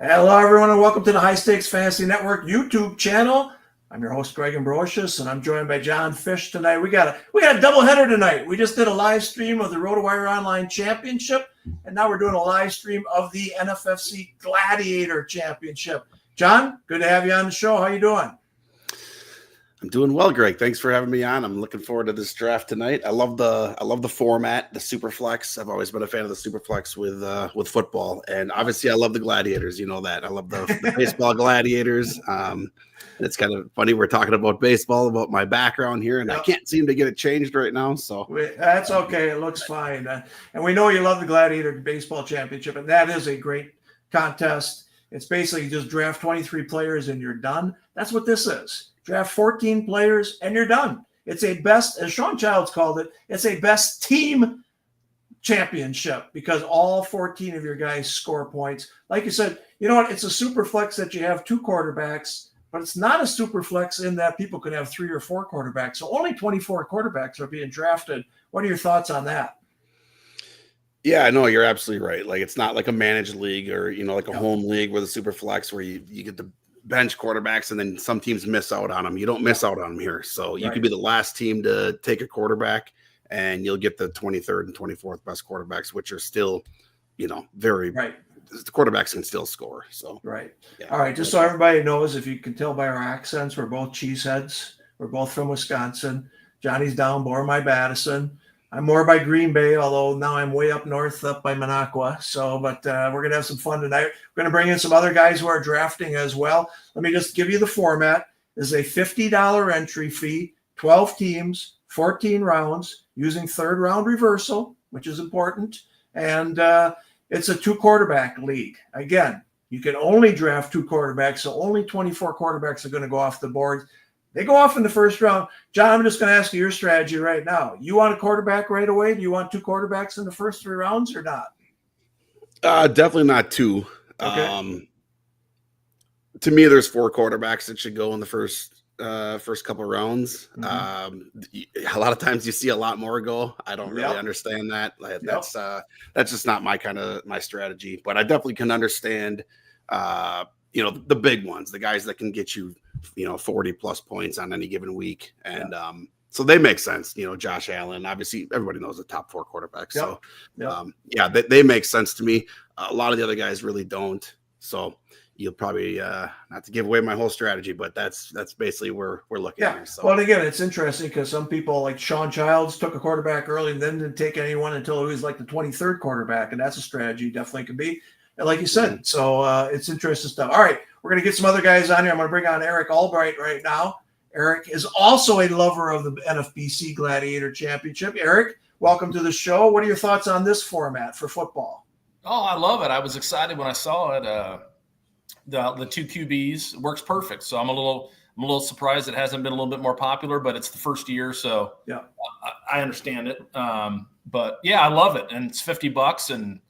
Hello, everyone, and welcome to the High Stakes Fantasy Network YouTube channel. I'm your host, Greg Ambrosius, and I'm joined by John Fish tonight. We got a doubleheader tonight. We just did a live stream of the RotoWire Online Championship, and now we're doing a live stream of the NFFC Gladiator Championship. John, good to have you on the show. How you doing? I'm doing well, Greg. Thanks for having me on. I'm looking forward to this draft tonight. I love the format, the Superflex. I've always been a fan of the Superflex with football, and obviously I love the Gladiators. You know that. I love the baseball Gladiators. It's kind of funny we're talking about baseball, about my background here, and I can't seem to get it changed right now. So that's okay. It looks fine, and we know you love the Gladiator Baseball Championship, and that is a great contest. It's basically just draft 23 players and you're done. That's what this is. Draft 14 players and you're done. It's a best, as Sean Childs called it, it's a best team championship because all 14 of your guys score points. Like you said, you know what? It's a super flex that you have two quarterbacks, but it's not a super flex in that people could have 3 or 4 quarterbacks. So only 24 quarterbacks are being drafted. What are your thoughts on that? Yeah, no, you're absolutely right. Like, it's not like a managed league or, like a home league with a super flex where you get the bench quarterbacks and then some teams miss out on them. You don't miss out on them here. So you could be the last team to take a quarterback and you'll get the 23rd and 24th best quarterbacks, which are still, very right. The quarterbacks can still score. So Yeah. All right. Just so everybody knows, if you can tell by our accents, we're both cheeseheads. We're both from Wisconsin. Johnny's down by Madison. I'm more by Green Bay, although now I'm way up north, up by Minocqua. So, but we're going to have some fun tonight. We're going to bring in some other guys who are drafting as well. Let me just give you the format. This is a $50 entry fee, 12 teams, 14 rounds, using third round reversal, which is important. And it's a 2-quarterback league. Again, you can only draft 2 quarterbacks, so only 24 quarterbacks are going to go off the board. They go off in the first round. John, I'm just going to ask you your strategy right now. You want a quarterback right away? Do you want 2 quarterbacks in the first 3 rounds or not? Definitely not 2. Okay. To me, there's 4 quarterbacks that should go in the first couple of rounds. Mm-hmm. A lot of times you see a lot more go. I don't really understand that. That's just not my strategy. But I definitely can understand the big ones, the guys that can get you 40 plus points on any given week. And so they make sense. Josh Allen, obviously everybody knows the top 4 quarterbacks. So they make sense to me. A lot of the other guys really don't. So you'll probably not to give away my whole strategy, but that's basically where we're looking at. So. Well, again, it's interesting because some people like Sean Childs took a quarterback early and then didn't take anyone until he was like the 23rd quarterback. And that's a strategy definitely could be. And like you said, so it's interesting stuff. All right, we're going to get some other guys on here. I'm going to bring on Eric Albright right now. Eric is also a lover of the NFFC Gladiator Championship. Eric, welcome to the show. What are your thoughts on this format for football? Oh, I love it. I was excited when I saw it. The 2 QBs works perfect. So I'm a little surprised it hasn't been a little bit more popular, but it's the first year, so I understand it. But yeah, I love it, and it's $50, and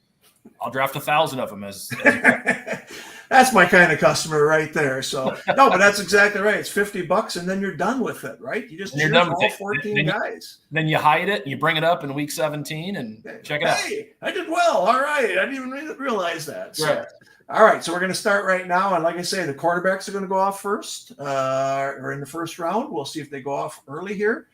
I'll draft 1,000 of them as That's my kind of customer right there. So no, but that's exactly right. It's $50 and then you're done with it, right? You just choose all 14 guys. Then you hide it and you bring it up in week 17 and check it out. Hey, I did well. All right. I didn't even realize that. So, right. All right. So we're going to start right now. And like I say, the quarterbacks are going to go off first or in the first round. We'll see if they go off early here.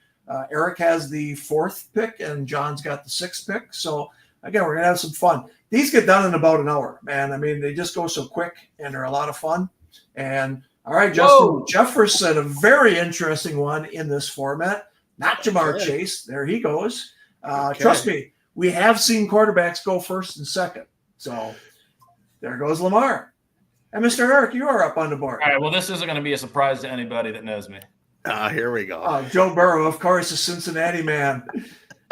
Eric has the 4th pick and John's got the 6th pick. So again, we're going to have some fun. These get done in about an hour, man. I mean, they just go so quick, and they're a lot of fun. And, all right, Justin Jefferson, a very interesting one in this format. Not Jamar Chase. There he goes. Trust me, we have seen quarterbacks go first and second. So there goes Lamar. And Mr. Eric, you are up on the board. All right, well, this isn't going to be a surprise to anybody that knows me. Here we go. Joe Burrow, of course, a Cincinnati man.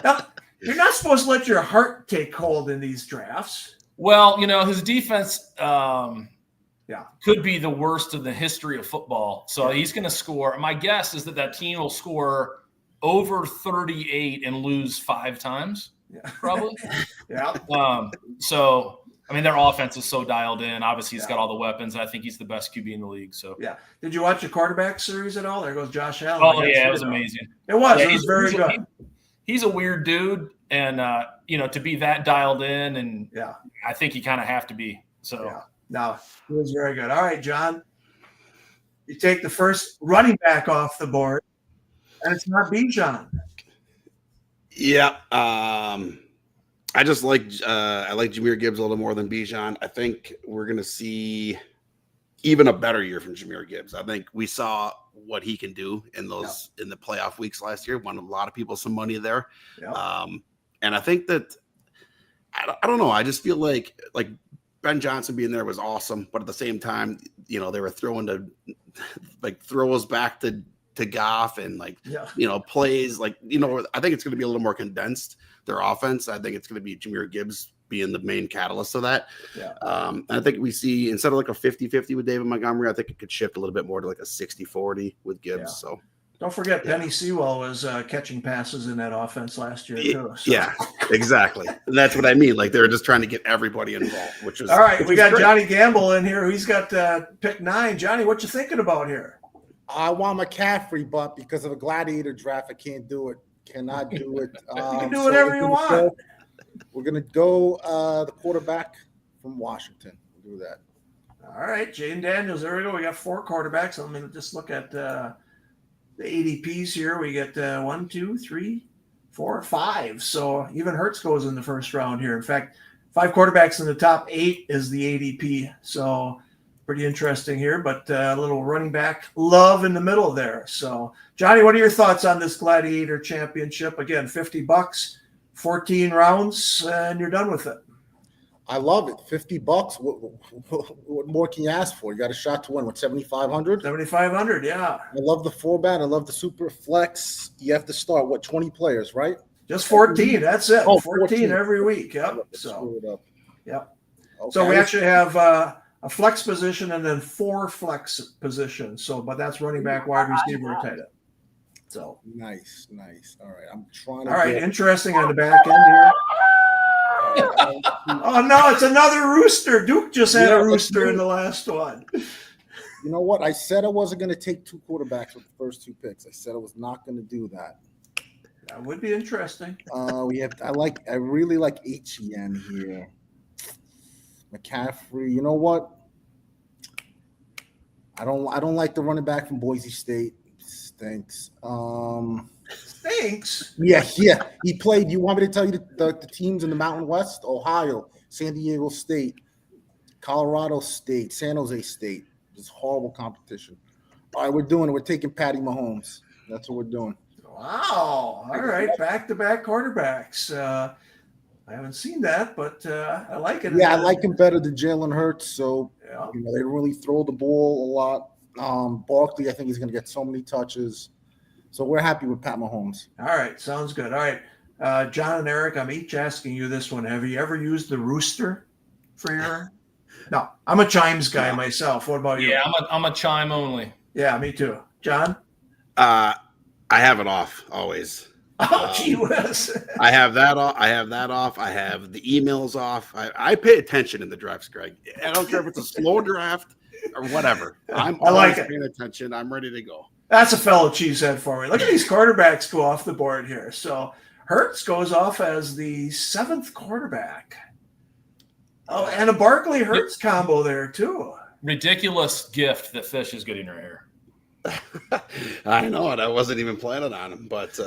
Now, you're not supposed to let your heart take hold in these drafts. Well, his defense could be the worst in the history of football. So he's going to score. My guess is that team will score over 38 and lose 5 times, probably. So, I mean, their offense is so dialed in. Obviously, he's got all the weapons. And I think he's the best QB in the league. So Did you watch the quarterback series at all? There goes Josh Allen. Oh, yeah, it was amazing. It was. It was very good. He's a weird dude, and to be that dialed in, and I think you kind of have to be. So No, he was very good. All right, John. You take the first running back off the board, and it's not Bijan. Yeah. I just like Jahmyr Gibbs a little more than Bijan. I think we're gonna see even a better year from Jahmyr Gibbs. I think we saw what he can do in the playoff weeks last year. Won a lot of people some money there. Yeah. And I think that I don't know. I just feel like Ben Johnson being there was awesome, but at the same time, they were throwing throws back to Goff and plays I think it's going to be a little more condensed, their offense. I think it's going to be Jahmyr Gibbs being the main catalyst of that. Yeah. I think we see, instead of like a 50-50 with David Montgomery, I think it could shift a little bit more to like a 60-40 with Gibbs. Yeah. So don't forget, Penny Sewell was catching passes in that offense last year too. So. Yeah, exactly. And that's what I mean. Like, they're just trying to get everybody involved, which is all right. We got great. Johnny Gamble in here. He's got pick 9. Johnny, what you thinking about here? I want McCaffrey, but because of a gladiator draft, I can't do it. Cannot do it. You can do whatever you want. We're going to go the quarterback from Washington. We'll do that. All right, Jaden Daniels. There we go. We got 4 quarterbacks. Let me just look at the ADPs here. We get 1, 2, 3, 4, 5. So even Hurts goes in the first round here. In fact, 5 quarterbacks in the top 8 is the ADP. So pretty interesting here, but a little running back love in the middle there. So, Johnny, what are your thoughts on this Gladiator Championship? Again, $50, 14 rounds, and you're done with it. I love it. $50. What more can you ask for? You got a shot to win. What, 7,500? 7,500, yeah. I love the 4-bat. I love the super flex. You have to start, 20 players, right? Just 14. That's it. Oh, 14 every week. Yep. Screw it up. Yep. Okay. So we actually have a flex position and then 4 flex positions. So, but that's running back, wide receiver, tight end. So nice. All right, I'm trying to. All right, interesting on the back end here. Oh no, it's another rooster. Duke just had a rooster in the last one. You know what? I said I wasn't going to take 2 quarterbacks with the first 2 picks. I said I was not going to do that. That would be interesting. I really like HEN here. McCaffrey. You know what? I don't like the running back from Boise State. Stinks. Stinks? Yeah. He played. You want me to tell you the teams in the Mountain West? Ohio, San Diego State, Colorado State, San Jose State. It's horrible competition. All right, we're doing it. We're taking Patty Mahomes. That's what we're doing. Wow. All right. Back-to-back quarterbacks. I haven't seen that, but I like it. Yeah, I like him better than Jalen Hurts. So, yeah. They really throw the ball a lot. Barkley, I think he's going to get so many touches. So we're happy with Pat Mahomes. All right. Sounds good. All right. John and Eric, I'm each asking you this one. Have you ever used the rooster for your – No, I'm a chimes guy myself. What about you? Yeah, I'm a chime only. Yeah, me too. John? I have it off always. Oh, gee whiz. I have that off. I have the emails off. I pay attention in the drafts, Greg. I don't care if it's a slow draft or whatever. I like paying attention. I'm ready to go. That's a fellow cheesehead for me. Look at these quarterbacks go off the board here. So Hurts goes off as the 7th quarterback. Oh, and a Barkley Hurts combo there too. Ridiculous gift that Fish is getting her hair. I know it. I wasn't even planning on him, but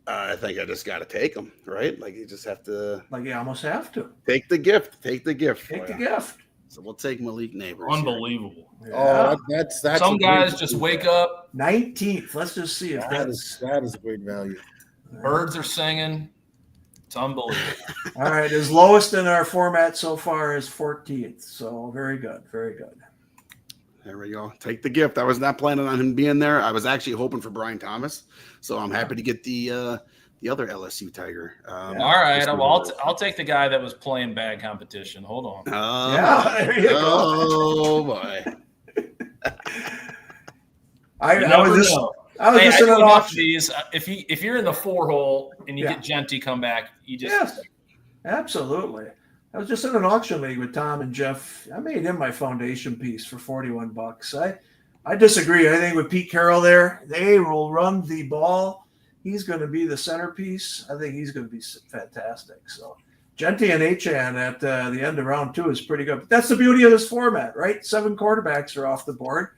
I think I just got to take him, right? Like, you just have to. Like, you almost have to. Take the gift. Take the gift. So we'll take Malik Neighbors. Unbelievable. Yeah. Oh, that's some guys just wake up. 19th. Let's just see if that is a great value. Birds are singing. It's unbelievable. All right. His lowest in our format so far is 14th. So very good. Very good. There we go. Take the gift. I was not planning on him being there. I was actually hoping for Brian Thomas. So I'm happy to get the other LSU Tiger. All right. Well, I'll take the guy that was playing bad competition. Hold on. There you go. Oh, boy. I was just in an auction. These. If you're in the 4 hole and you get Genty come back, you just yes, absolutely. I was just in an auction league with Tom and Jeff. I made him my foundation piece for $41. I disagree. I think with Pete Carroll there, they will run the ball. He's going to be the centerpiece. I think he's going to be fantastic. So Genty and Achan at the end of round 2 is pretty good. But that's the beauty of this format, right? 7 quarterbacks are off the board.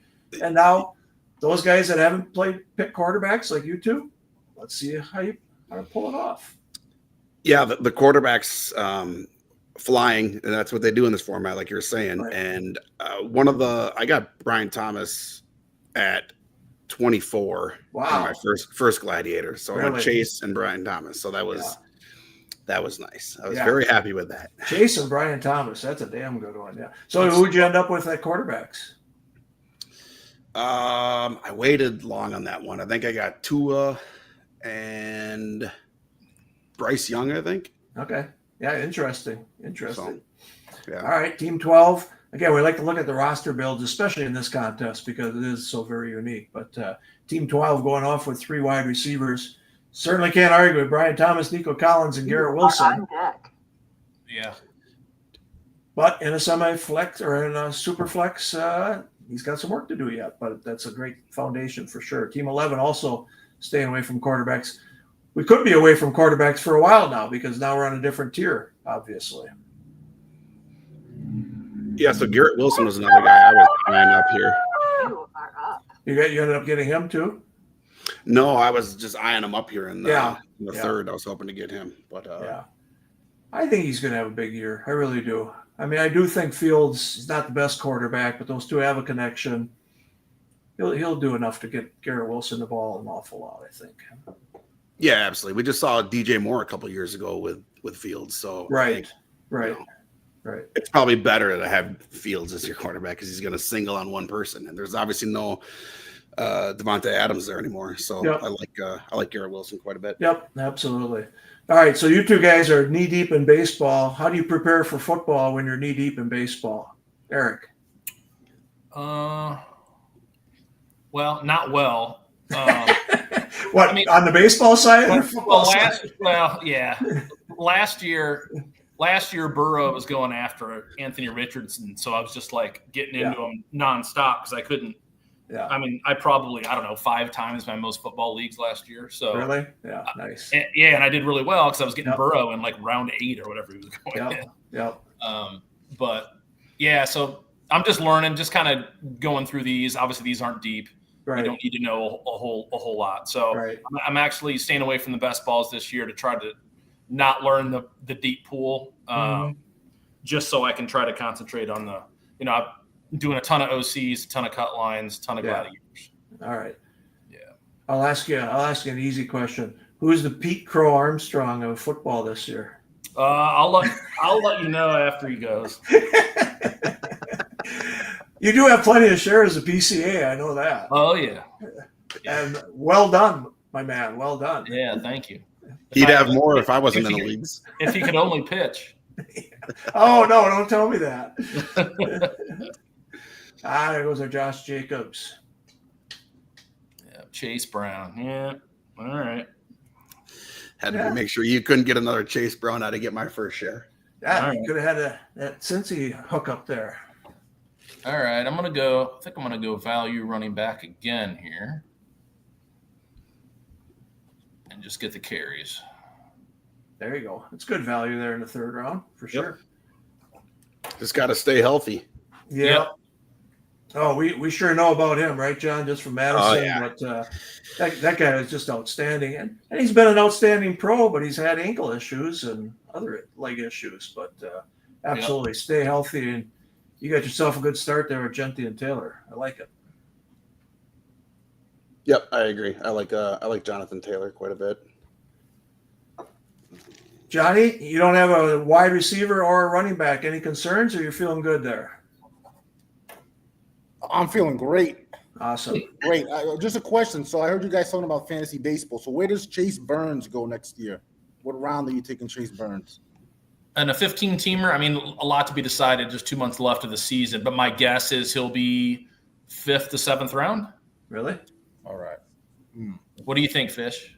And now those guys that haven't pick quarterbacks like you two, let's see how to pull it off. Yeah, the quarterbacks flying, and that's what they do in this format, like you were saying. Right. And I got Brian Thomas at 24. Wow. In my first Gladiator. So really? I went Chase and Brian Thomas. So that was nice. I was very happy with that. Chase and Brian Thomas, that's a damn good one. Yeah. So who'd you end up with at quarterbacks? I waited long on that one. I think I got Tua and Bryce Young, I think. Okay. Yeah, interesting. So, yeah. All right, Team 12. Again, we like to look at the roster builds, especially in this contest, because it is so very unique. But Team 12 going off with 3 wide receivers. Certainly can't argue with Brian Thomas, Nico Collins, and Garrett Wilson. Yeah. But in a semi-flex or in a super flex, he's got some work to do yet. But that's a great foundation for sure. Team 11 also staying away from quarterbacks. We could be away from quarterbacks for a while now because now we're on a different tier, obviously. Yeah, so Garrett Wilson was another guy I was eyeing up here. You ended up getting him too? No, I was just eyeing him up here in the third. I was hoping to get him, but I think he's going to have a big year. I really do. I mean, I do think Fields is not the best quarterback, but those two have a connection. He'll do enough to get Garrett Wilson the ball an awful lot, I think. Yeah, absolutely. We just saw DJ Moore a couple of years ago with Fields, so right. It's probably better to have Fields as your quarterback because he's going to single on one person, and there's obviously no Devontae Adams there anymore. So I like Garrett Wilson quite a bit. Yep, absolutely. All right, so you two guys are knee deep in baseball. How do you prepare for football when you're knee deep in baseball, Eric? Well, not well. What, I mean, on the baseball side or football side? Last year Burrow was going after Anthony Richardson, so I was just like getting into him nonstop because I couldn't. Yeah. I mean, I probably 5 times my most football leagues last year. So really, yeah, nice. And I did really well because I was getting Burrow in like round 8 or whatever he was going in. Yep. But yeah, so I'm just learning, just kind of going through these. Obviously, these aren't deep. Right. You don't need to know a whole lot. So I'm actually staying away from the best balls this year to try to not learn the deep pool, just so I can try to concentrate on I'm doing a ton of OCs, a ton of cut lines, a ton of gladiators. All right. Yeah. I'll ask you an easy question. Who's the Pete Crow Armstrong of football this year? I'll let you know after he goes. You do have plenty of shares of PCA. I know that. Oh yeah. And well done, my man. Well done. Yeah, thank you. He'd have more if I wasn't in the leagues. If he could only pitch. Oh no! Don't tell me that. There goes our Josh Jacobs. Yeah, Chase Brown. Yeah. All right. Had to make sure you couldn't get another Chase Brown. I had to get my first share. Yeah, you could have had that Cincy hook up there. All right, I think I'm gonna go value running back again here, and just get the carries. There you go. It's good value there in the 3rd round for sure. Just got to stay healthy. Yep. Oh, we sure know about him, right, John? Just from Madison. But that guy is just outstanding, and he's been an outstanding pro, but he's had ankle issues and other leg issues. But absolutely, stay healthy, and you got yourself a good start there with Genty and Taylor. I like it. Yep, I agree. I like Jonathan Taylor quite a bit. Johnny, you don't have a wide receiver or a running back. Any concerns, or you're feeling good there? I'm feeling great. Awesome. Great. Just a question. So I heard you guys talking about fantasy baseball. So where does Chase Burns go next year? What round are you taking Chase Burns? And a 15-teamer, I mean, a lot to be decided, just 2 months left of the season. But my guess is he'll be 5th to 7th round. Really? All right. What do you think, Fish?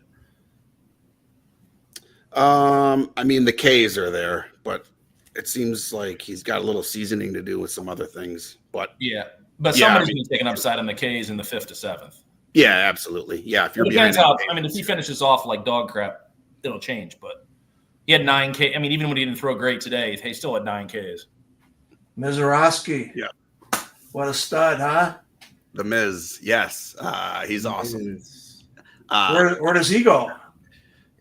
I mean, the Ks are there, but it seems like he's got a little seasoning to do with some other things. But somebody's going to take an upside on the Ks in the 5th to 7th. Yeah, absolutely. Yeah, if you're behind, if he finishes off like dog crap, it'll change. But He had 9K. I mean, even when he didn't throw great today, he still had 9Ks. Mizorowski. Yeah. What a stud, huh? The Miz. Yes. He's awesome. Where does he go?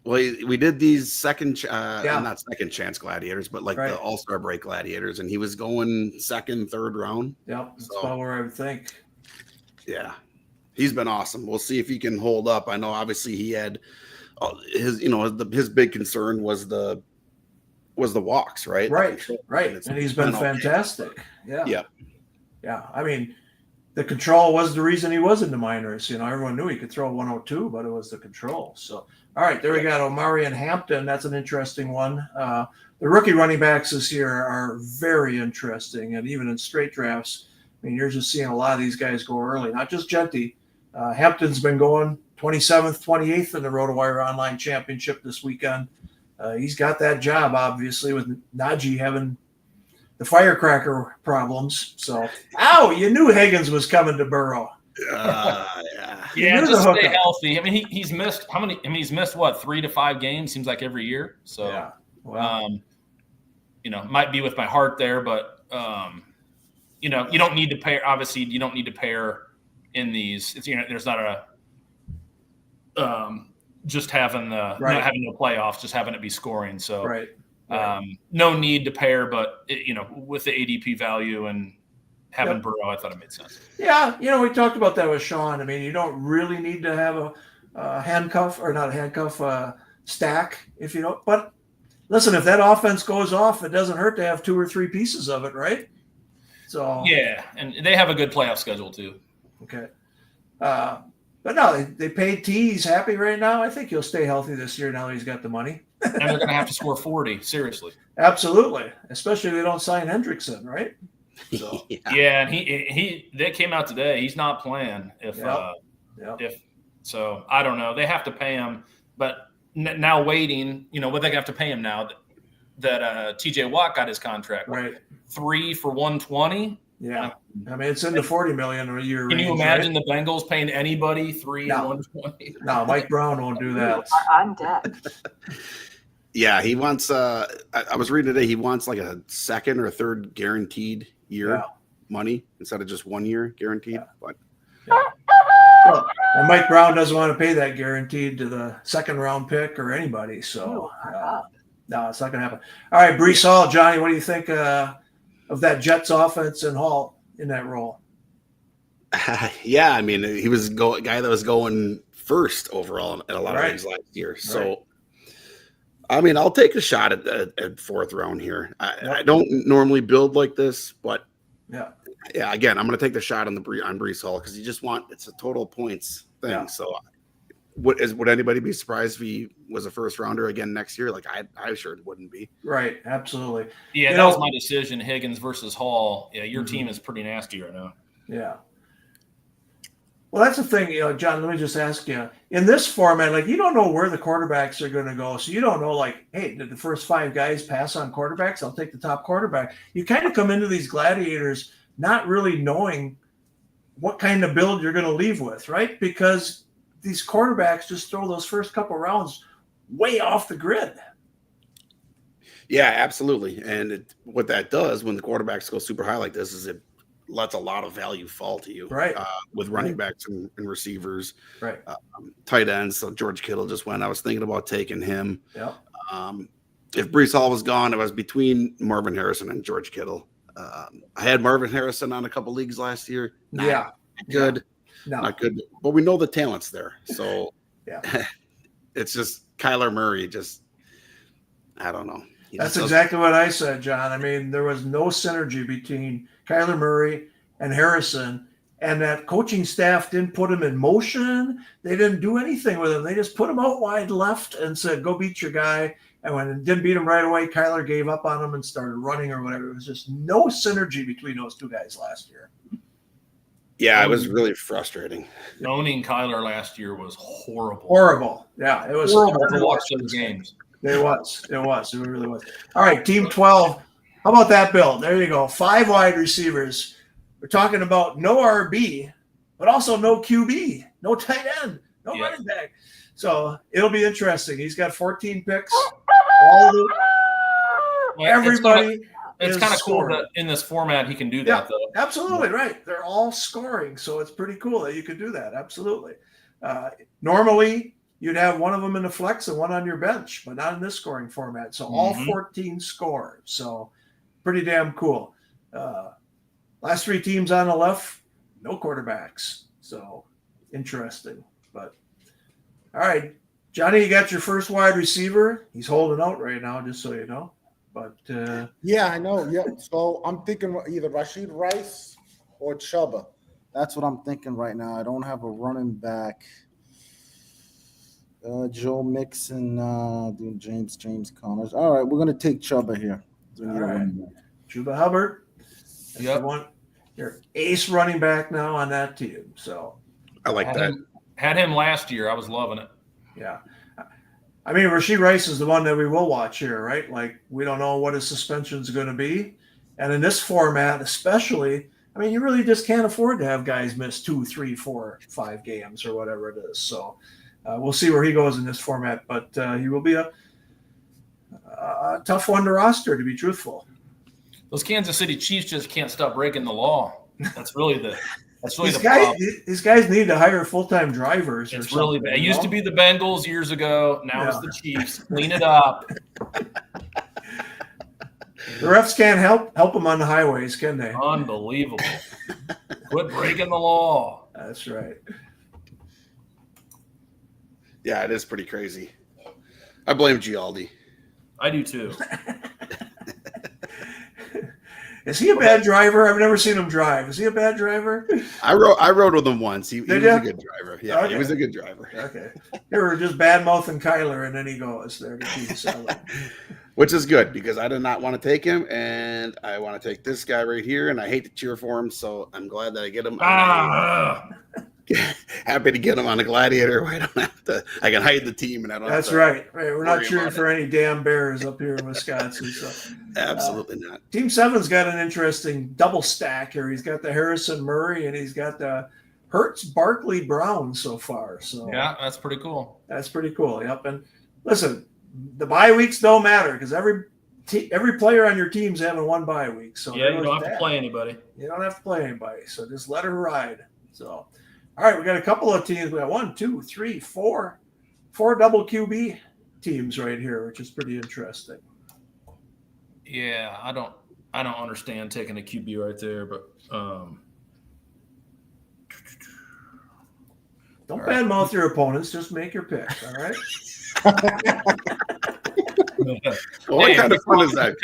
Well, we did these not second chance gladiators, but like the All-Star break gladiators, and he was going second, third round. Yep, that's about where I would think. Yeah, he's been awesome. We'll see if he can hold up. I know, obviously, he had his big concern was the walks, right? Right, and he's been fantastic. Yeah. I mean, the control was the reason he was in the minors. Everyone knew he could throw 102, but it was the control. So, all right, there we got Omari and Hampton. That's an interesting one. The rookie running backs this year are very interesting, and even in straight drafts, I mean, you're just seeing a lot of these guys go early. Not just Genty. Hampton's been going 27th, 28th in the RotoWire Online Championship this weekend. He's got that job, obviously, with Najee having the firecracker problems. So, you knew Higgins was coming to Burrow. Yeah, just stay healthy. I mean, he's missed how many? I mean, he's missed what, 3 to 5 games? Seems like every year. So, might be with my heart there, but you don't need to pair. Obviously, you don't need to pair in these. It's there's not a just having having no playoffs, just having it be scoring. So, no need to pair, but with the ADP value and having Burrow, I thought it made sense. Yeah, we talked about that with Sean. I mean, you don't really need to have a handcuff or not a handcuff stack if you don't. But listen, if that offense goes off, it doesn't hurt to have 2 or 3 pieces of it, right? So yeah, and they have a good playoff schedule too. Okay, but no, they paid T. He's happy right now. I think he'll stay healthy this year now that he's got the money. And they're going to have to score 40. Seriously, absolutely. Especially if they don't sign Hendrickson, right? So. Yeah, and they came out today. He's not playing. If so, I don't know. They have to pay him, but now waiting. What they have to pay him now that TJ Watt got his contract. Right, 3 for 120. Yeah, I mean it's into $40 million a year. Can you imagine the Bengals paying anybody 3 and 120? No, Mike Brown won't do that. I'm dead. Yeah, he wants. I was reading today. He wants like a second or third guaranteed year money instead of just 1 year guaranteed. But well, and Mike Brown doesn't want to pay that guaranteed to the second round pick or anybody. So no, it's not going to happen. All right, Breece Hall, Johnny, what do you think of that Jets offense and Hall in that role? Yeah, I mean, he was a guy that was going first overall in a lot of games last year. So, I mean, I'll take a shot at fourth round here. I don't normally build like this, but again, I'm going to take the shot on Breece Hall because it's a total points thing. Yeah. So, would anybody be surprised if he was a first rounder again next year? Like I sure wouldn't be. Right, absolutely. Yeah, that was my decision. Higgins versus Hall. Yeah, your team is pretty nasty right now. Yeah. Well, that's the thing, John, let me just ask you. In this format, like you don't know where the quarterbacks are going to go. So you don't know, like, hey, did the first 5 guys pass on quarterbacks? I'll take the top quarterback. You kind of come into these gladiators not really knowing what kind of build you're going to leave with, right? Because these quarterbacks just throw those first couple rounds way off the grid. Yeah, absolutely. And what that does when the quarterbacks go super high like this is it lets a lot of value fall to you, right? With running backs and receivers, right? Tight ends. So George Kittle just went. I was thinking about taking him. Yeah. If Breece Hall was gone, it was between Marvin Harrison and George Kittle. I had Marvin Harrison on a couple leagues last year. Not good. No. Not good. But we know the talent's there. So yeah, it's just Kyler Murray. I don't know. That's exactly what I said, John. I mean, there was no synergy between Kyler Murray and Harrison, and that coaching staff didn't put him in motion. They didn't do anything with him. They just put him out wide left and said, go beat your guy. And when it didn't beat him right away, Kyler gave up on him and started running or whatever. It was just no synergy between those 2 guys last year. Yeah, it was really frustrating. Owning Kyler last year was horrible. Horrible. Yeah, it was horrible to watch those games. It was. It really was. All right, Team 12. How about that, Bill? There you go. 5 wide receivers. We're talking about no RB, but also no QB, no tight end, no running back. So it'll be interesting. He's got 14 picks. everybody. It's kind of cool that in this format he can do that, though. Absolutely right. They're all scoring, so it's pretty cool that you could do that. Absolutely. Normally, you'd have one of them in the flex and one on your bench, but not in this scoring format. So all 14 score. So pretty damn cool. Last 3 teams on the left, no quarterbacks. So interesting. But all right, Johnny, you got your first wide receiver. He's holding out right now, just so you know. But yeah, I know. Yeah. So I'm thinking either Rashid Rice or Chuba. That's what I'm thinking right now. I don't have a running back. Joe Mixon, James Connors. All right, we're gonna take Chuba here. All right. Chuba Hubbard. Yep. Your ace running back now on that team. So I like that. Had him last year. I was loving it. Yeah. I mean, Rashid Rice is the one that we will watch here, right? Like, we don't know what his suspension is going to be. And in this format, especially, I mean, you really just can't afford to have guys miss 2, 3, 4, 5 games or whatever it is. So we'll see where he goes in this format. But he will be a tough one to roster, to be truthful. Those Kansas City Chiefs just can't stop breaking the law. That's really the problem. These guys need to hire full-time drivers. It's really bad. It used to be the Bengals years ago. Now it's the Chiefs. Clean it up. The refs can't help them on the highways, can they? Unbelievable. Quit breaking the law. That's right. Yeah, it is pretty crazy. I blame Gialdi. I do too. Is he a bad driver? I've never seen him drive. Is he a bad driver? I rode with him once. He was a good driver. Yeah, okay. He was a good driver. Okay. You were just bad-mouthing Kyler, and then he goes there to keep selling. Which is good, because I did not want to take him, and I want to take this guy right here, and I hate to cheer for him, so I'm glad that I get him. Happy to get him on a Gladiator. I don't have to. I can hide the team, and I don't. That's right. We're not cheering for any damn Bears up here in Wisconsin. So. Absolutely not. Team 7's got an interesting double stack here. He's got the Harrison Murray, and he's got the Hurts Barkley Brown so far. So yeah, that's pretty cool. That's pretty cool. Yep. And listen, the bye weeks don't matter because every player on your team's having one bye week. So yeah, you don't have to play anybody. You don't have to play anybody. So just let her ride. So. All right, we got a couple of teams. We got 1, 2, 3, 4 double QB teams right here, which is pretty interesting. Yeah, I don't understand taking a QB right there, but don't badmouth your opponents. Just make your picks. All right. What kind of fun is that?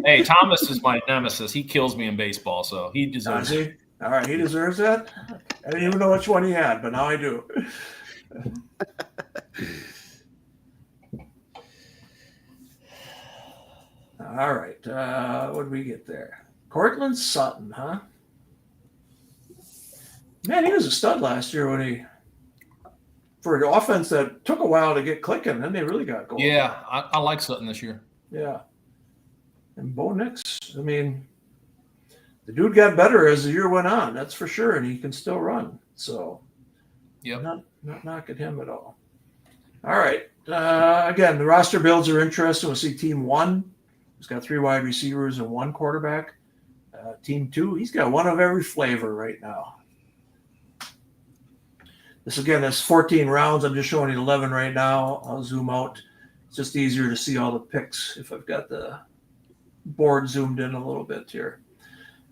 Hey, Thomas is my nemesis. He kills me in baseball, so he deserves it. All right, he deserves that. I didn't even know which one he had, but now I do. All right, what did we get there? Cortland Sutton, huh? Man, he was a stud last year for an offense that took a while to get clicking, then they really got going. Yeah, I like Sutton this year. Yeah. And Bo Nix, I mean, the dude got better as the year went on, that's for sure, and he can still run. So, yeah, not knocking him at all. All right. Again, the roster builds are interesting. We'll see Team 1. He's got 3 wide receivers and 1 quarterback. Team 2, he's got one of every flavor right now. That's 14 rounds. I'm just showing you 11 right now. I'll zoom out. It's just easier to see all the picks if I've got the board zoomed in a little bit here.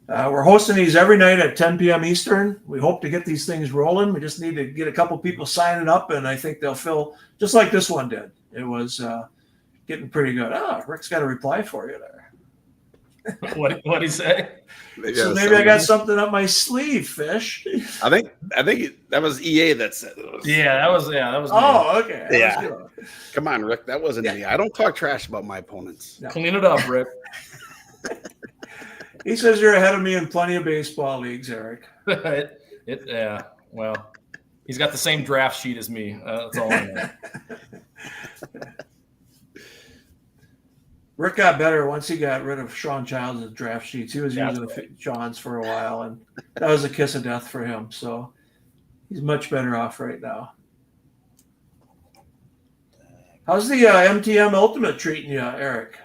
We're hosting these every night at 10 p.m. Eastern. We hope to get these things rolling. We just need to get a couple people signing up, and I think they'll fill just like this one did. It was getting pretty good. Rick's got a reply for you there. What'd he say? So maybe I got something up my sleeve, Fish. I think that was EA that said it. That was me. Oh, okay. Yeah. Come on, Rick. That wasn't me. I don't talk trash about my opponents. No. Clean it up, Rick. He says you're ahead of me in plenty of baseball leagues, Eric. Well, he's got the same draft sheet as me. That's all I know. Rick got better once he got rid of Sean Childs' draft sheets. He was using John's for a while, and that was a kiss of death for him. So he's much better off right now. How's the MTM Ultimate treating you, Eric?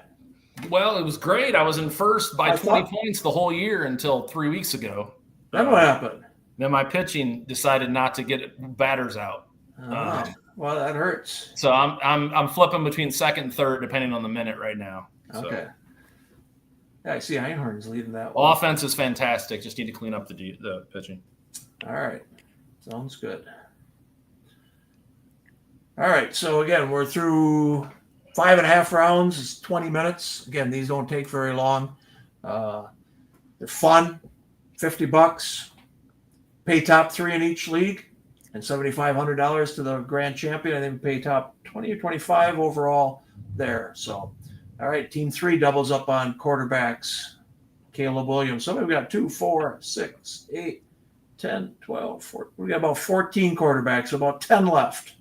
Well, it was great. I was in first by 20 points the whole year until 3 weeks ago. Then what happened? Then my pitching decided not to get batters out. Well, that hurts. So I'm flipping between second and third depending on the minute right now. So. Okay. Yeah, I see Einhorn's leading that one. Offense is fantastic. Just need to clean up the pitching. All right. Sounds good. All right. So, again, we're through 5.5 rounds. It's 20 minutes. Again, these don't take very long. They're fun. $50. Pay top 3 in each league and $7,500 to the grand champion. I think we pay top 20 or 25 overall there. So, all right. Team 3 doubles up on quarterbacks. Caleb Williams. So we've got 2, 4, 6, 8, 10, 12, 14. We got about 14 quarterbacks, about 10 left.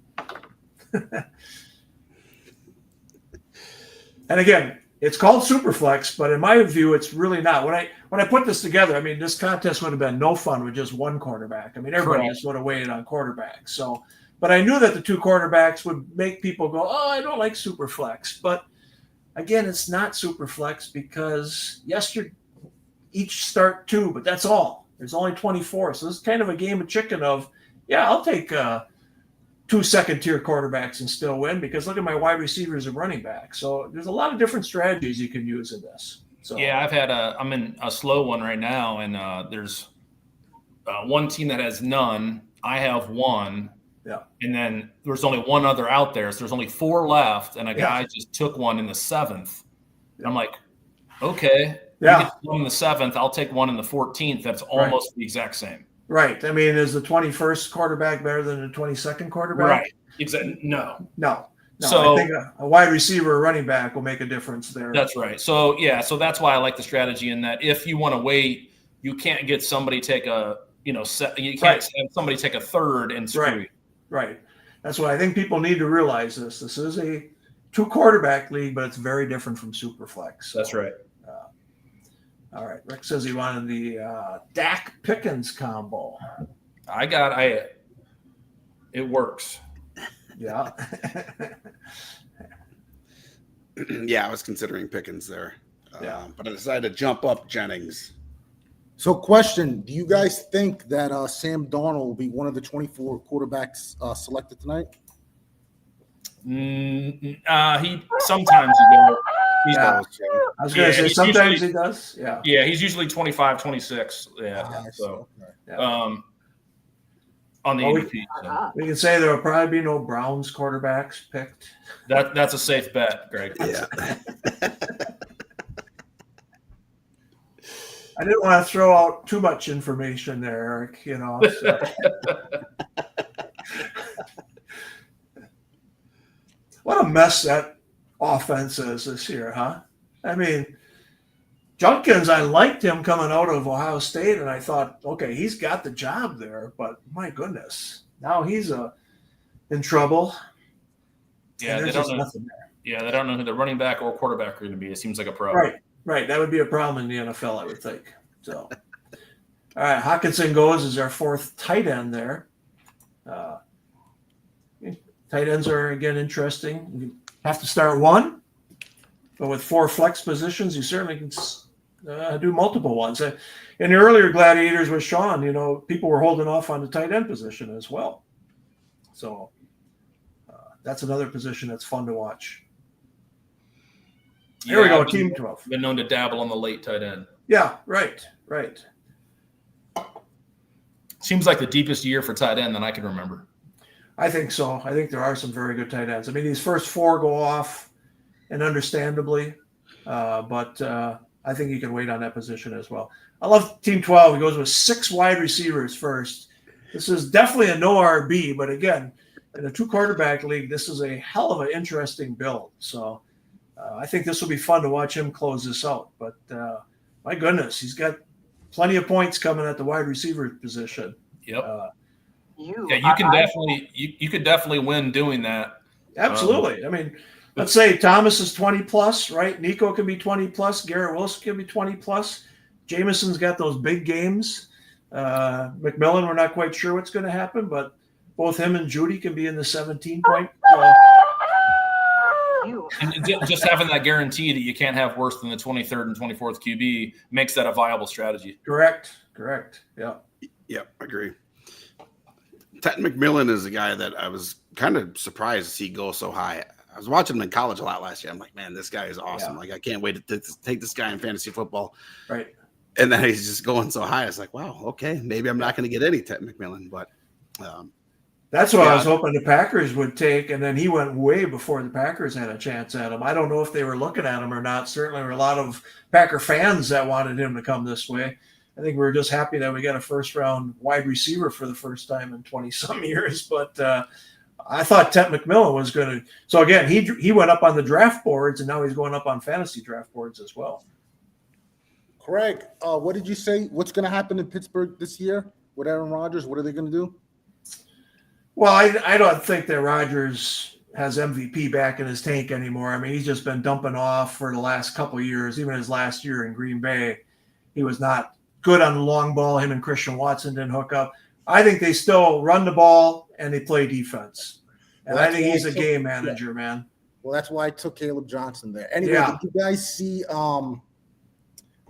And again, it's called Superflex, but in my view, it's really not. When I put this together, I mean, this contest would have been no fun with just one quarterback. I mean, everybody just would have waited on quarterbacks. So, but I knew that the 2 quarterbacks would make people go, "Oh, I don't like Superflex." But again, it's not Superflex because yes, you each start 2, but that's all. There's only 24, so this is kind of a game of chicken. Of yeah, I'll take 2 second-tier quarterbacks and still win because look at my wide receivers and running back. So there's a lot of different strategies you can use in this. So yeah, I'm in a slow one right now, and there's one team that has none. I have 1. Yeah. And then there's only 1 other out there. So there's only 4 left, and a guy just took one in the 7th. And I'm like, okay, you get one in the 7th. I'll take one in the 14th. That's almost the exact same. Right. I mean, is the 21st quarterback better than the 22nd quarterback? Right. Exactly. No. So I think a wide receiver or running back will make a difference there. That's right. So yeah, so that's why I like the strategy in that if you want to wait, you can't get somebody take a you can't have somebody take a third and screw you. Right. That's why I think people need to realize this. This is a 2 quarterback league, but it's very different from Superflex. So, that's right. All right. Rick says he wanted the Dak Pickens combo. It works. Yeah. Yeah, I was considering Pickens there. But I decided to jump up Jennings. So question, do you guys think that Sam Darnold will be one of the 24 quarterbacks selected tonight? He sometimes he goes. I was going to say sometimes he does. Yeah. Yeah, he's usually 25, 26. On the ADP. So. We can say there will probably be no Browns quarterbacks picked. That's a safe bet, Greg. Yeah. I didn't want to throw out too much information there, Eric, So. What a mess that offense is this year, huh? I mean, Junkins, I liked him coming out of Ohio State, and I thought, okay, he's got the job there, but my goodness, now he's in trouble. Yeah, they don't know. Yeah, they don't know who the running back or quarterback are going to be. It seems like a problem. Right. That would be a problem in the NFL, I would think. So, all right, Hawkinson goes as our 4th tight end there. Tight ends are, again, interesting. You have to start 1, but with 4 flex positions, you certainly can do multiple ones. In the earlier Gladiators with Sean, people were holding off on the tight end position as well. So that's another position that's fun to watch. Here we go, Team 12. Been known to dabble on the late tight end. Yeah, right. Seems like the deepest year for tight end than I can remember. I think so. I think there are some very good tight ends. I mean, these first 4 go off, and understandably, but I think you can wait on that position as well. I love Team 12. He goes with 6 wide receivers first. This is definitely a no RB, but again, in a 2 quarterback league, this is a hell of an interesting build. So I think this will be fun to watch him close this out. But my goodness, he's got plenty of points coming at the wide receiver position. Yep. You could definitely win doing that. Absolutely. I mean, let's say Thomas is 20 plus, right? Nico can be 20 plus. Garrett Wilson can be 20 plus. Jameson's got those big games. McMillan, we're not quite sure what's going to happen, but both him and Judy can be in the 17 point. And just having that guarantee that you can't have worse than the 23rd and 24th QB makes that a viable strategy. Correct. Yeah. Yep, agree. Ted McMillan is a guy that I was kind of surprised to see go so high. I was watching him in college a lot last year. I'm like, man, this guy is awesome. Yeah. Like, I can't wait to take this guy in fantasy football. Right. And then he's just going so high. It's like, wow, okay, maybe I'm not going to get any Ted McMillan, but that's what I was hoping the Packers would take, and then he went way before the Packers had a chance at him. I don't know if they were looking at him or not. Certainly, there were a lot of Packer fans that wanted him to come this way. I think we were just happy that we got a first-round wide receiver for the first time in 20-some years. But I thought Ted McMillan was going to. So again, he went up on the draft boards, and now he's going up on fantasy draft boards as well. Craig, what did you say? What's going to happen in Pittsburgh this year with Aaron Rodgers? What are they going to do? Well, I don't think that Rodgers has MVP back in his tank anymore. I mean, he's just been dumping off for the last couple of years. Even his last year in Green Bay, he was not good on the long ball. Him and Christian Watson didn't hook up. I think they still run the ball and they play defense. And I think he's a game manager, man. Well, that's why I took Caleb Johnson there. Anyway, did you guys see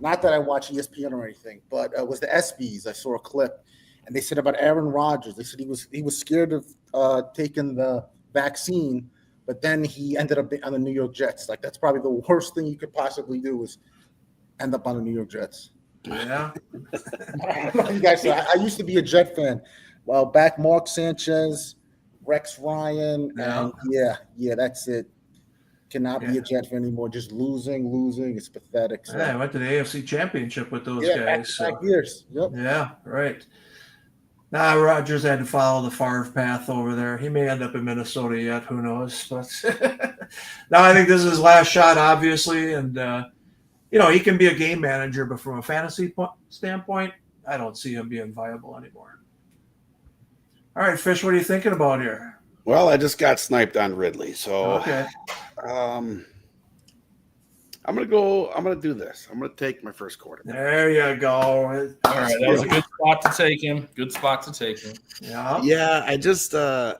not that I watch ESPN or anything, but it was the ESPYs. I saw a clip, and they said about Aaron Rodgers. They said he was scared of taking the vaccine, but then he ended up on the New York Jets. Like, that's probably the worst thing you could possibly do is end up on the New York Jets. Yeah. You guys, I used to be a Jet fan. Well, back Mark Sanchez, Rex Ryan, and yeah, that's it. Cannot be a Jet fan anymore. Just losing. It's pathetic. So. Yeah, I went to the AFC Championship with those guys. Back years. Yep. Yeah, right. Now Rodgers had to follow the Favre path over there. He may end up in Minnesota yet. Who knows? But now I think this is his last shot, obviously, and he can be a game manager, but from a fantasy standpoint, I don't see him being viable anymore. All right, Fish, what are you thinking about here? Well, I just got sniped on Ridley, so okay. I'm gonna do this. I'm gonna take my first quarterback. There you go. All right, that was a good spot to take him. Yeah. I just I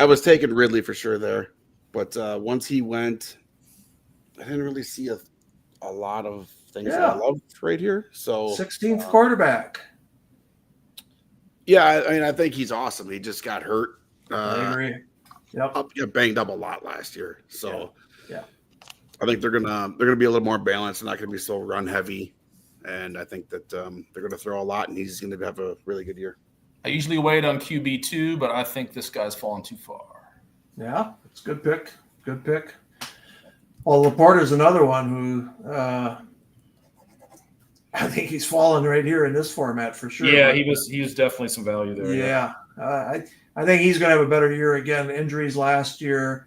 was taking Ridley for sure there, but once he went, I didn't really see a lot of things that I loved right here. So 16th quarterback. Yeah, I mean, I think he's awesome. He just got hurt. I agree. Yep. Got banged up a lot last year, so yeah. I think they're gonna be a little more balanced. They're not gonna be so run heavy, and I think that they're gonna throw a lot, and he's gonna have a really good year. I usually wait on QB2, but I think this guy's fallen too far. Yeah, it's a good pick. Good pick. Well, Laporta's another one who I think he's fallen right here in this format for sure. Yeah, he was definitely some value there. Yeah. I think he's going to have a better year again. Injuries last year,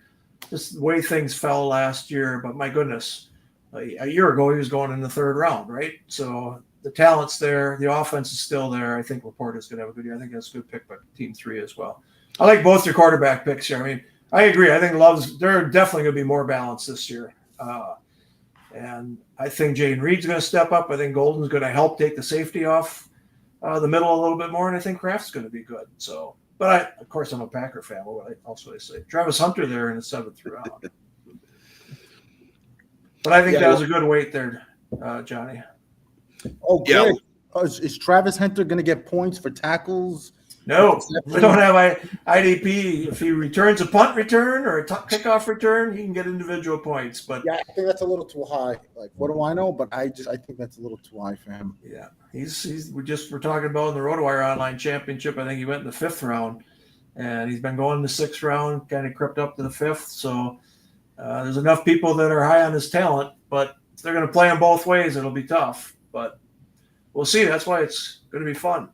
just the way things fell last year. But my goodness, a year ago he was going in the third round, right? So the talent's there. The offense is still there. I think Laporta's going to have a good year. I think that's a good pick by Team 3 as well. I like both your quarterback picks here. I mean, I agree. I think they're definitely going to be more balanced this year. And I think Jaden Reed's going to step up. I think Golden's going to help take the safety off the middle a little bit more. And I think Kraft's going to be good. So, but of course, I'm a Packer fan. What would I also say? Travis Hunter there in the 7th round. But I think that was a good weight there, Johnny. Oh, good. Yeah. Is Travis Hunter going to get points for tackles? No, we don't have IDP. If he returns a punt return or a kickoff return, he can get individual points. But yeah, I think that's a little too high. Like, what do I know? But I think that's a little too high for him. Yeah, we're talking about in the RotoWire Online Championship. I think he went in the 5th round, and he's been going in the 6th round, kind of crept up to the 5th. So there's enough people that are high on his talent, but if they're going to play him both ways, it'll be tough. But we'll see. That's why it's going to be fun.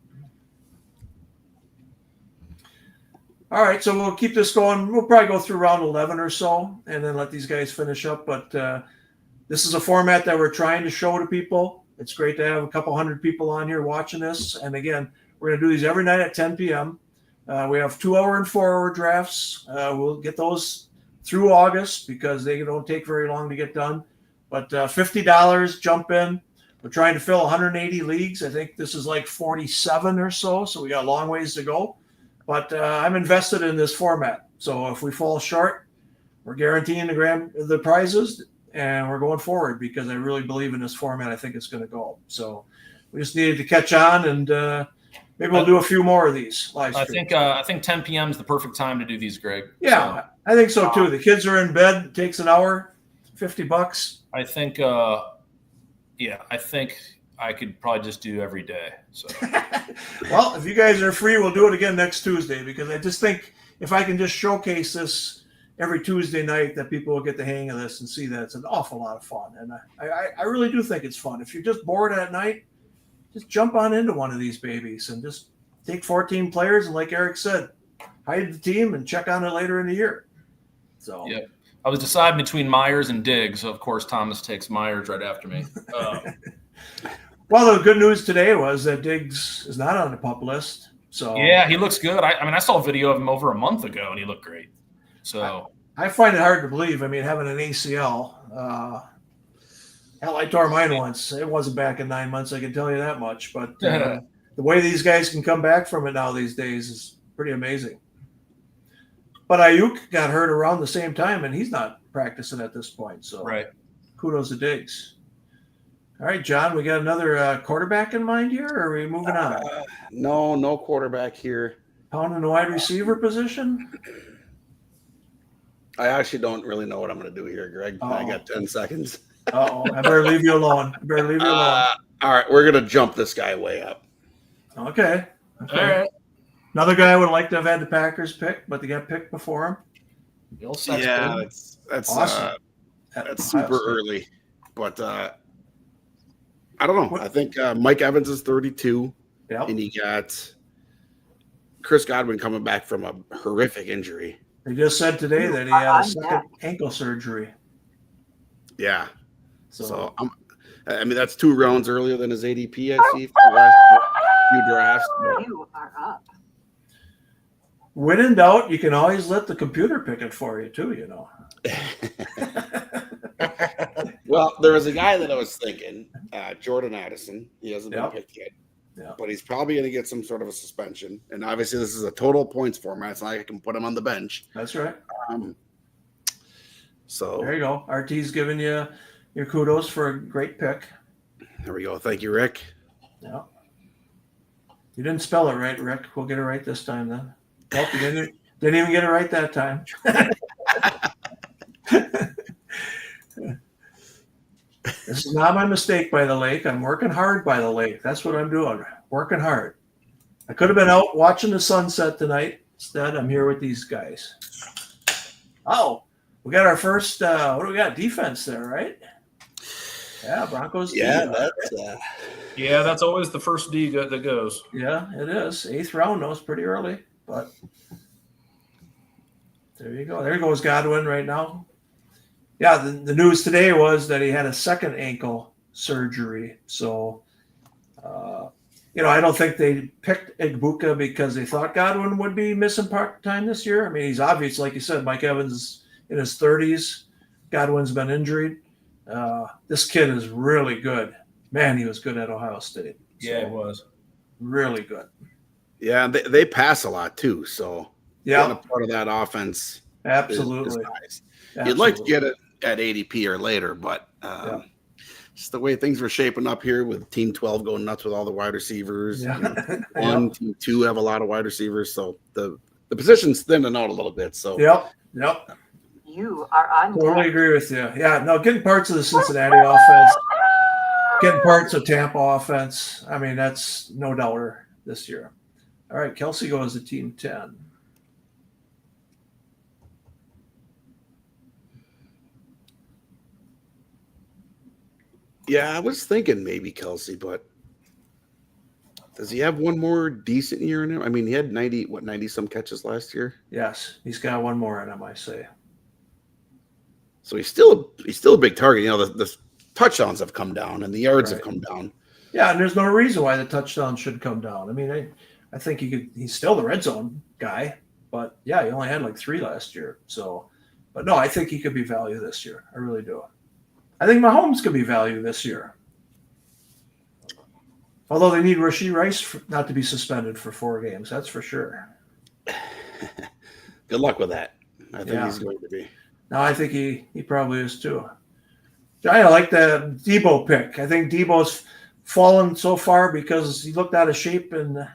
All right, so we'll keep this going. We'll probably go through round 11 or so and then let these guys finish up. But this is a format that we're trying to show to people. It's great to have a couple hundred people on here watching this. And, again, we're going to do these every night at 10 p.m. We have 2-hour and 4-hour drafts. We'll get those through August because they don't take very long to get done. But $50, jump in. We're trying to fill 180 leagues. I think this is like 47 or so we got a long ways to go. But I'm invested in this format. So if we fall short, we're guaranteeing the prizes, and we're going forward because I really believe in this format. I think it's going to go. So we just needed to catch on, and maybe we'll do a few more of these live streams. I think 10 p.m. is the perfect time to do these, Greg. Yeah, so, I think so too. The kids are in bed. It takes an hour, $50. I think, I think I could probably just do every day. So, well, if you guys are free, we'll do it again next Tuesday, because I just think if I can just showcase this every Tuesday night, that people will get the hang of this and see that it's an awful lot of fun. And I really do think it's fun. If you're just bored at night, just jump on into one of these babies and just take 14 players. And like Eric said, hide the team and check on it later in the year. So, yeah. I was deciding between Myers and Diggs. So of course, Thomas takes Myers right after me. Well, the good news today was that Diggs is not on the PUP list. So yeah, he looks good. I saw a video of him over a month ago, and he looked great. So I find it hard to believe. I mean, having an ACL, hell, I tore mine once. It wasn't back in 9 months, I can tell you that much. But the way these guys can come back from it now these days is pretty amazing. But Ayuk got hurt around the same time, and he's not practicing at this point. So right. Kudos to Diggs. All right, John, we got another quarterback in mind here, or are we moving on? No quarterback here. Pounding the wide receiver position? I actually don't really know what I'm going to do here, Greg. Uh-oh. I got 10 seconds. Uh-oh, I better leave you alone. All right, we're going to jump this guy way up. Okay. All right. Another guy would like to have had the Packers pick, but they got picked before him. Yeah, that's awesome. That's super early. But I don't know. I think Mike Evans is 32, and he got Chris Godwin coming back from a horrific injury. They just said today that he had a second ankle surgery. Yeah. So that's 2 rounds earlier than his ADP, I see, for the last few drafts. You are up. When in doubt, you can always let the computer pick it for you too, you know. Well, there was a guy that I was thinking, Jordan Addison. He hasn't been picked yet. Yeah. But he's probably going to get some sort of a suspension. And obviously this is a total points format. It's not like I can put him on the bench. That's right. So there you go. RT's giving you your kudos for a great pick. There we go. Thank you, Rick. Yeah. You didn't spell it right, Rick. We'll get it right this time then. Nope, you didn't even get it right that time. This is not my mistake by the lake. I'm working hard by the lake. That's what I'm doing. Working hard. I could have been out watching the sunset tonight. Instead, I'm here with these guys. Oh, we got our first, what do we got? Defense there, right? Yeah, Broncos. Yeah, that's always the first D that goes. Yeah, it is. 8th round, though. It's pretty early, but there you go. There goes Godwin right now. Yeah, the news today was that he had a second ankle surgery. So, I don't think they picked Igbuka because they thought Godwin would be missing part time this year. I mean, he's obvious, like you said, Mike Evans is in his 30s. Godwin's been injured. This kid is really good. Man, he was good at Ohio State. Yeah, he was. Really good. Yeah, they pass a lot too. So, yeah, a part of that offense. Absolutely. Is nice. Absolutely. You'd like to get it at ADP or later, but just the way things were shaping up here with Team 12 going nuts with all the wide receivers. Yeah. Team 2 have a lot of wide receivers, so the position's thinning out a little bit. So Yep. You are on. Totally agree with you. Yeah, no, getting parts of the Cincinnati offense, getting parts of Tampa offense. I mean, that's no doubter this year. All right, Kelsey goes to Team 10. Yeah, I was thinking maybe Kelsey, but does he have one more decent year in him? I mean, he had 90 some catches last year. Yes, he's got one more in him, I say. So he's still a big target. The touchdowns have come down and the yards have come down. Yeah, and there's no reason why the touchdowns should come down. I mean, I think he's still the red zone guy, but yeah, he only had like 3 last year. So, but no, I think he could be value this year. I really do. I think Mahomes could be value this year. Although they need Rashee Rice not to be suspended for 4 games. That's for sure. Good luck with that. I think he's going to be. No, I think he probably is too. Johnny, I like the Debo pick. I think Debo's fallen so far because he looked out of shape in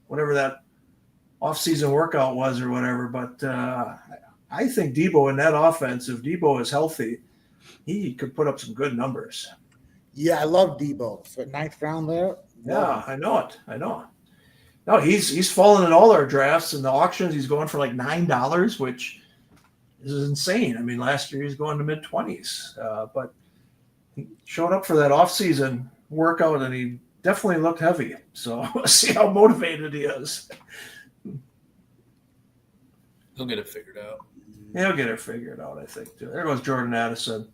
whatever that off-season workout was or whatever. But I think Debo in that offense, if Debo is healthy, he could put up some good numbers. Yeah, I love Debo. So 9th round there. Yeah, I know it. No, he's fallen in all our drafts and the auctions. He's going for like $9, which is insane. I mean, last year he's going to mid-20s, but he showed up for that off-season workout and he definitely looked heavy. So we'll see how motivated he is. He'll get it figured out. He'll get it figured out, I think, too. There goes Jordan Addison.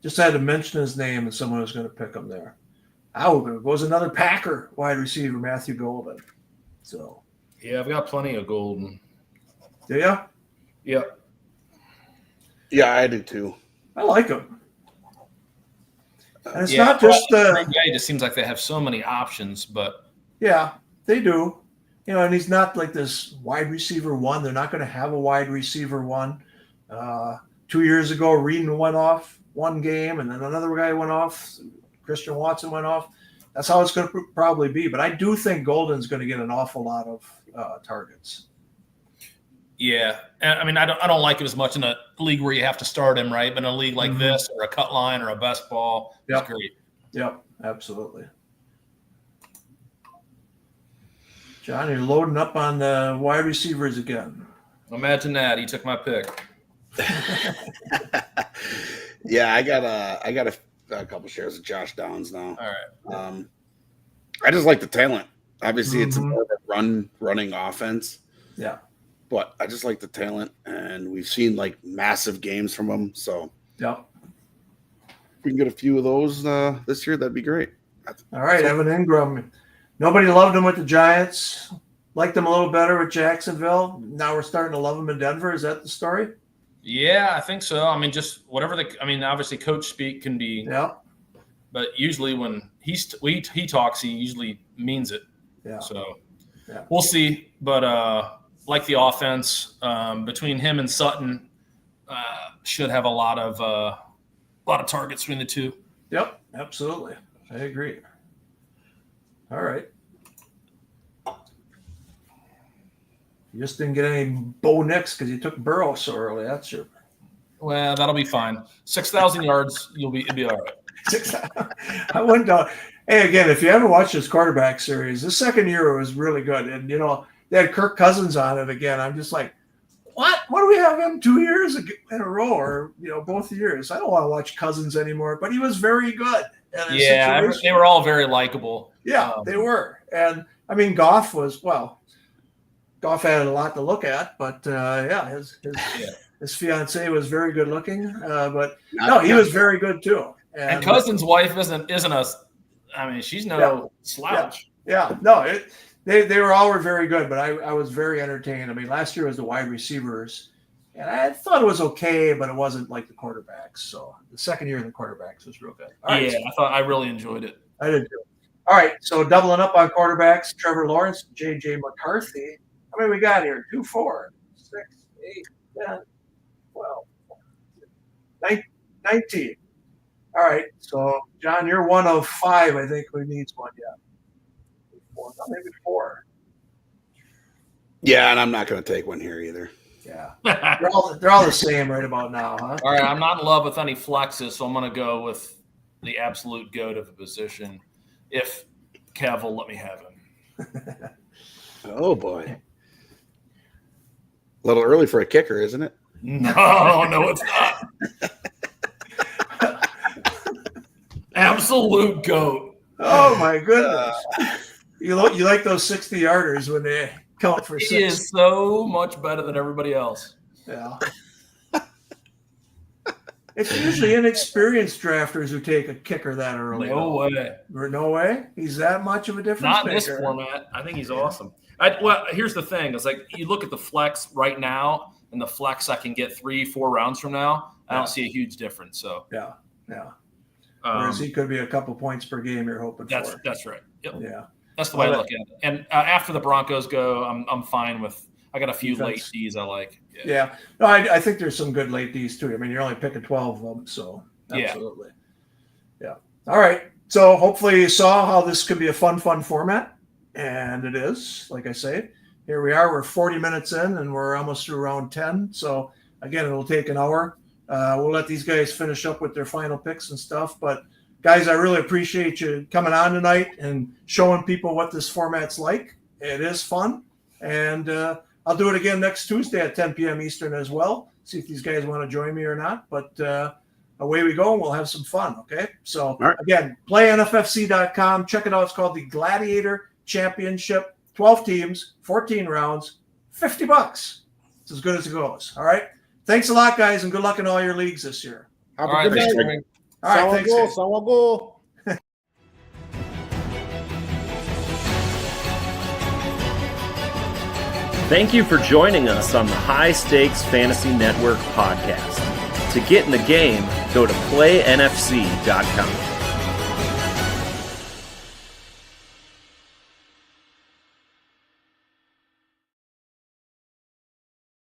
Just had to mention his name and someone was going to pick him there. Out goes another Packer wide receiver, Matthew Golden. So, Yeah, I've got plenty of Golden. do you? Yep. Yeah, I do too. I like him. And it's Yeah, not just it just seems like they have so many options, but yeah, they do. You know, and he's not like this wide receiver one. They're not going to have a wide receiver one. 2 years ago, Reedon went off one game, and then another guy went off. Christian Watson went off. That's how it's going to probably be. But I do think Golden's going to get an awful lot of targets. yeah. And I mean, I don't like it as much in a league where you have to start him, right? But in a league like this, or a cut line, or a best ball, it's great. Yep, absolutely. John, you're loading up on the wide receivers again. Imagine that. He took my pick. Yeah, I got a couple shares of Josh Downs now. All right. I just like the talent. Obviously, it's more of a running offense. Yeah. But I just like the talent, and we've seen like massive games from him. So Yep. if we can get a few of those this year, that'd be great. All right, Evan Ingram. Nobody loved him with the Giants. Liked him a little better with Jacksonville. Now we're starting to love him in Denver. Is that the story? Yeah, I think so. I mean, just whatever obviously coach speak can be. Yeah. But usually when he talks, he usually means it. Yeah. So Yeah. we'll see. But like the offense between him and Sutton, should have a lot of targets between the two. Yep, absolutely. I agree. All right. You just didn't get any Bo Nix because you took Burrow so early. That's your. Well, that'll be fine. 6,000 yards, it'll be all right. I went down. Hey, again, if you haven't watched this quarterback series, the second year was really good. And, you know, they had Kirk Cousins on it again. I'm just like, what? What do we have him 2 years in a row or, you know, both years? I don't want to watch Cousins anymore, but he was very good. Yeah, they were all very likable. Yeah, they were. And, I mean, Goff had a lot to look at, but, his fiance was very good looking. But, he was very good, too. And Cousins' wife isn't a – I mean, she's no slouch. Yeah. No, they were all very good, but I was very entertained. I mean, last year was the wide receivers, and I thought it was okay, but it wasn't like the quarterbacks. So the second year in the quarterbacks was real good. All right, I really enjoyed it. I did too. All right, so doubling up on quarterbacks, Trevor Lawrence, J.J. McCarthy. How many we got here? 2, 4, 6, 8, 10, 12, 19. All right, so John, you're one of 5. I think who needs one yet. 4, maybe 4. Yeah, and I'm not going to take one here either. Yeah, they're all the same right about now, huh? All right, I'm not in love with any flexes, so I'm going to go with the absolute goat of the position. If Kev will let me have him. Oh boy, a little early for a kicker, isn't it? No, it's not. Absolute goat. Oh my goodness! You like those 60-yarders when they count for 6? He is so much better than everybody else. Yeah. It's usually inexperienced drafters who take a kicker that early. No way. No way? He's that much of a difference Not in maker. this format. I think he's awesome. Well, here's the thing. It's like you look at the flex right now and the flex I can get 3-4 rounds from now. I don't see a huge difference. So Yeah. Whereas he could be a couple points per game you're hoping for. That's right. Yep. Yeah. That's the way I look at it. And after the Broncos go, I'm fine with I got a few defense. late Ds I like. Yeah. No, I think there's some good late Ds too. I mean, you're only picking 12 of them, so absolutely. Yeah. All right. So hopefully you saw how this could be a fun format, and it is. Like I say, here we are. We're 40 minutes in, and we're almost through round 10. So again, it'll take an hour. We'll let these guys finish up with their final picks and stuff. But guys, I really appreciate you coming on tonight and showing people what this format's like. It is fun, and I'll do it again next Tuesday at 10 p.m. Eastern as well. See if these guys want to join me or not. But away we go, and we'll have some fun, okay? So, again, playnffc.com. Check it out. It's called the Gladiator Championship. 12 teams, 14 rounds, $50. It's as good as it goes, all right? Thanks a lot, guys, and good luck in all your leagues this year. Have All a right, good thanks, night. Greg. All right, thanks, guys. Go. Thank you for joining us on the High Stakes Fantasy Network podcast. To get in the game, go to playnfc.com.